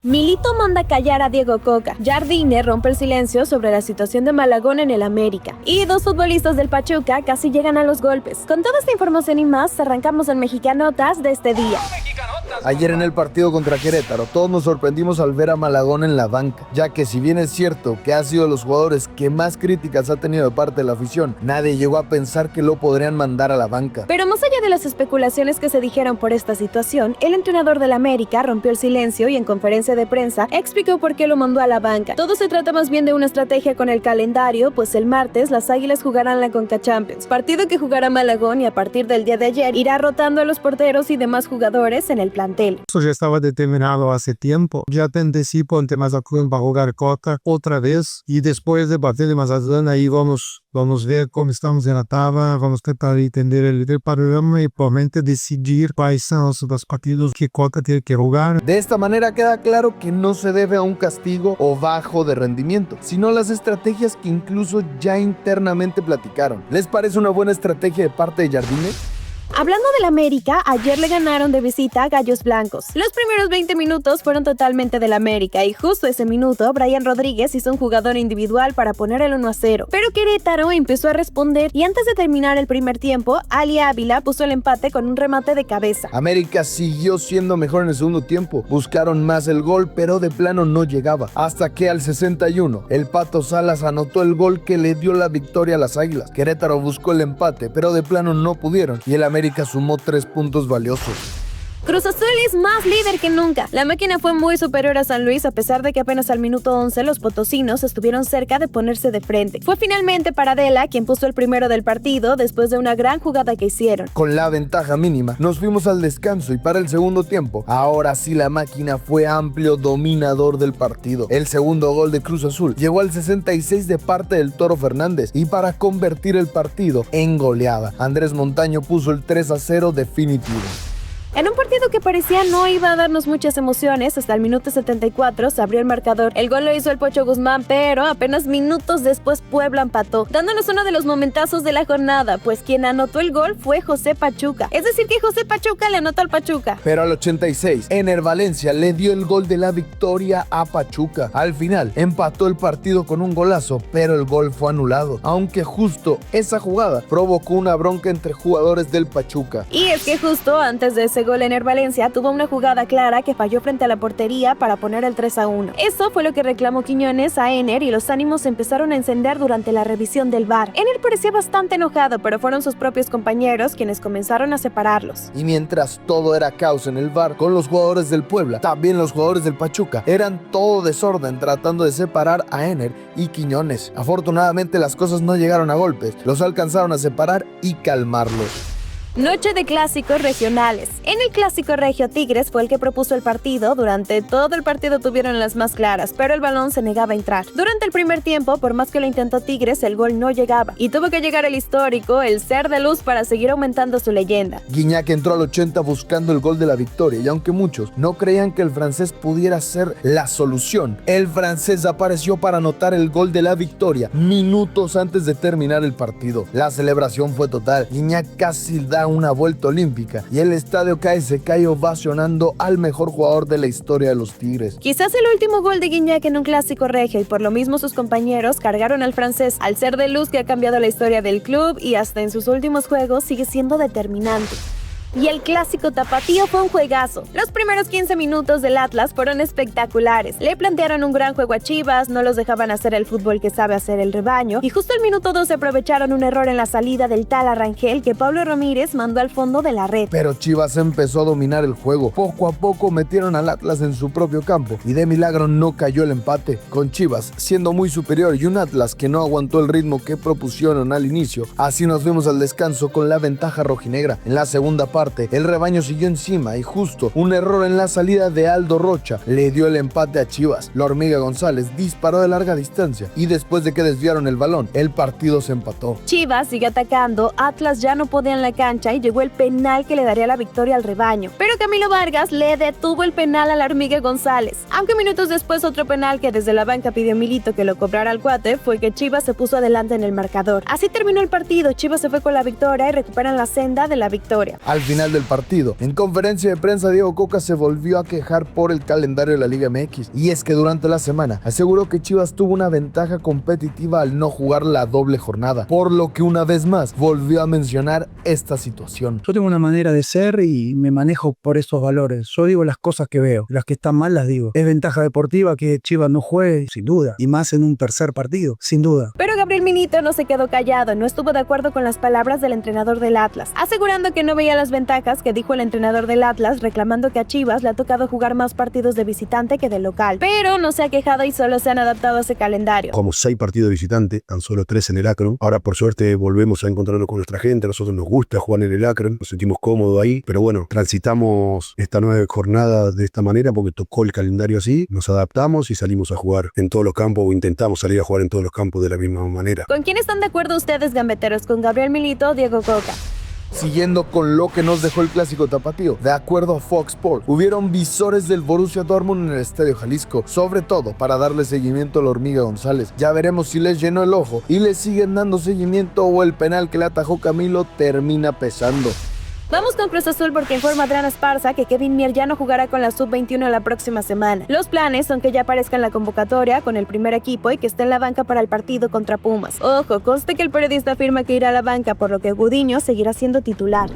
Milito manda callar a Diego Coca. Jardine rompe el silencio sobre la situación de Malagón en el América. Y dos futbolistas del Pachuca casi llegan a los golpes. Con toda esta información y más, arrancamos el Mexicanotas de este día. Ayer en el partido contra Querétaro, todos nos sorprendimos al ver a Malagón en la banca, ya que si bien es cierto que ha sido de los jugadores que más críticas ha tenido de parte de la afición, nadie llegó a pensar que lo podrían mandar a la banca. Pero más allá de las especulaciones que se dijeron por esta situación, el entrenador del América rompió el silencio y en conferencia de prensa explicó por qué lo mandó a la banca. Todo se trata más bien de una estrategia con el calendario, pues el martes las Águilas jugarán la Conca Champions, partido que jugará Malagón y a partir del día de ayer irá rotando a los porteros y demás jugadores en el plantel. Eso ya estaba determinado hace tiempo. Ya te anticipo ante Mazatlán para jugar Coca otra vez y después del partido de Mazatlán ahí vamos a ver cómo estamos en la tabla, vamos a tratar de entender el panorama y probablemente decidir cuáles son los partidos que Coca tiene que jugar. De esta manera queda claro que no se debe a un castigo o bajo de rendimiento, sino las estrategias que incluso ya internamente platicaron. ¿Les parece una buena estrategia de parte de Jardine? Hablando del América, ayer le ganaron de visita a Gallos Blancos. Los primeros 20 minutos fueron totalmente del América y justo ese minuto, Brian Rodríguez hizo un jugador individual para poner el 1-0. Pero Querétaro empezó a responder y antes de terminar el primer tiempo, Ali Ávila puso el empate con un remate de cabeza. América siguió siendo mejor en el segundo tiempo, buscaron más el gol, pero de plano no llegaba. Hasta que al 61, el Pato Salas anotó el gol que le dio la victoria a las Águilas. Querétaro buscó el empate, pero de plano no pudieron y el América sumó 3 puntos valiosos. Cruz Azul es más líder que nunca. La máquina fue muy superior a San Luis a pesar de que apenas al minuto 11 los potosinos estuvieron cerca de ponerse de frente. Fue finalmente Paradela quien puso el primero del partido después de una gran jugada que hicieron. Con la ventaja mínima, nos fuimos al descanso y para el segundo tiempo, ahora sí la máquina fue amplio dominador del partido. El segundo gol de Cruz Azul llegó al 66 de parte del Toro Fernández y para convertir el partido en goleada, Andrés Montaño puso el 3-0 definitivo. En un partido que parecía no iba a darnos muchas emociones, hasta el minuto 74 se abrió el marcador. El gol lo hizo el Pocho Guzmán, pero apenas minutos después Puebla empató, dándonos uno de los momentazos de la jornada, pues quien anotó el gol fue José Pachuca. Es decir que José Pachuca le anotó al Pachuca. Pero al 86, Ener Valencia le dio el gol de la victoria a Pachuca. Al final, empató el partido con un golazo, pero el gol fue anulado, aunque justo esa jugada provocó una bronca entre jugadores del Pachuca. Y es que justo antes de ese gol, Ener Valencia tuvo una jugada clara que falló frente a la portería para poner el 3-1. Eso fue lo que reclamó Quiñones a Ener y los ánimos se empezaron a encender durante la revisión del VAR. Ener parecía bastante enojado, pero fueron sus propios compañeros quienes comenzaron a separarlos. Y mientras todo era caos en el VAR con los jugadores del Puebla, también los jugadores del Pachuca eran todo desorden tratando de separar a Ener y Quiñones. Afortunadamente las cosas no llegaron a golpes, los alcanzaron a separar y calmarlos. Noche de clásicos regionales. En el clásico regio, Tigres fue el que propuso el partido. Durante todo el partido tuvieron las más claras, pero el balón se negaba a entrar. Durante el primer tiempo, por más que lo intentó Tigres, el gol no llegaba. Y tuvo que llegar el histórico, el Ser de Luz, para seguir aumentando su leyenda. Guiñac entró al 80 buscando el gol de la victoria y aunque muchos no creían que el francés pudiera ser la solución, el francés apareció para anotar el gol de la victoria minutos antes de terminar el partido. La celebración fue total. Guiñac casi da una vuelta olímpica y el estadio se cae ovacionando al mejor jugador de la historia de los Tigres. Quizás el último gol de Guiñac en un clásico regio y por lo mismo sus compañeros cargaron al francés, al Ser de Luz que ha cambiado la historia del club y hasta en sus últimos juegos sigue siendo determinante. Y el clásico tapatío fue un juegazo. Los primeros 15 minutos del Atlas fueron espectaculares. Le plantearon un gran juego a Chivas, no los dejaban hacer el fútbol que sabe hacer el rebaño y justo al minuto 12 aprovecharon un error en la salida del tal Arrangel que Pablo Ramírez mandó al fondo de la red. Pero Chivas empezó a dominar el juego. Poco a poco metieron al Atlas en su propio campo y de milagro no cayó el empate. Con Chivas siendo muy superior y un Atlas que no aguantó el ritmo que propusieron al inicio, así nos fuimos al descanso con la ventaja rojinegra. En la segunda parte, el rebaño siguió encima y justo un error en la salida de Aldo Rocha le dio el empate a Chivas. La Hormiga González disparó de larga distancia y después de que desviaron el balón, el partido se empató. Chivas sigue atacando, Atlas ya no podía en la cancha y llegó el penal que le daría la victoria al rebaño. Pero Camilo Vargas le detuvo el penal a la Hormiga González. Aunque minutos después otro penal que desde la banca pidió Milito que lo cobrara al cuate fue que Chivas se puso adelante en el marcador. Así terminó el partido, Chivas se fue con la victoria y recuperan la senda de la victoria. Al final del partido. En conferencia de prensa, Diego Coca se volvió a quejar por el calendario de la Liga MX. Y es que durante la semana aseguró que Chivas tuvo una ventaja competitiva al no jugar la doble jornada, por lo que una vez más volvió a mencionar esta situación. Yo tengo una manera de ser y me manejo por esos valores. Yo digo las cosas que veo, las que están mal las digo. Es ventaja deportiva que Chivas no juegue, sin duda, y más en un tercer partido, sin duda. Pero Gabriel Milito no se quedó callado, no estuvo de acuerdo con las palabras del entrenador del Atlas, asegurando que no veía las ventajas que dijo el entrenador del Atlas, reclamando que a Chivas le ha tocado jugar más partidos de visitante que de local, pero no se ha quejado y solo se han adaptado a ese calendario. Como 6 partidos de visitante, tan solo 3 en el Akron. Ahora por suerte volvemos a encontrarnos con nuestra gente, a nosotros nos gusta jugar en el Akron, nos sentimos cómodos ahí, pero bueno, transitamos esta nueva jornada de esta manera porque tocó el calendario así, nos adaptamos y salimos a jugar en todos los campos o intentamos salir a jugar en todos los campos de la misma manera. ¿Con quién están de acuerdo ustedes, gambeteros? ¿Con Gabriel Milito o Diego Coca? Siguiendo con lo que nos dejó el clásico tapatío, de acuerdo a Fox Sports, hubieron visores del Borussia Dortmund en el Estadio Jalisco, sobre todo para darle seguimiento a la Hormiga González. Ya veremos si les llenó el ojo y le siguen dando seguimiento o el penal que le atajó Camilo termina pesando. Vamos con Cruz Azul porque informa Adrián Esparza que Kevin Mier ya no jugará con la Sub-21 la próxima semana. Los planes son que ya aparezca en la convocatoria con el primer equipo y que esté en la banca para el partido contra Pumas. Ojo, conste que el periodista afirma que irá a la banca, por lo que Gudiño seguirá siendo titular.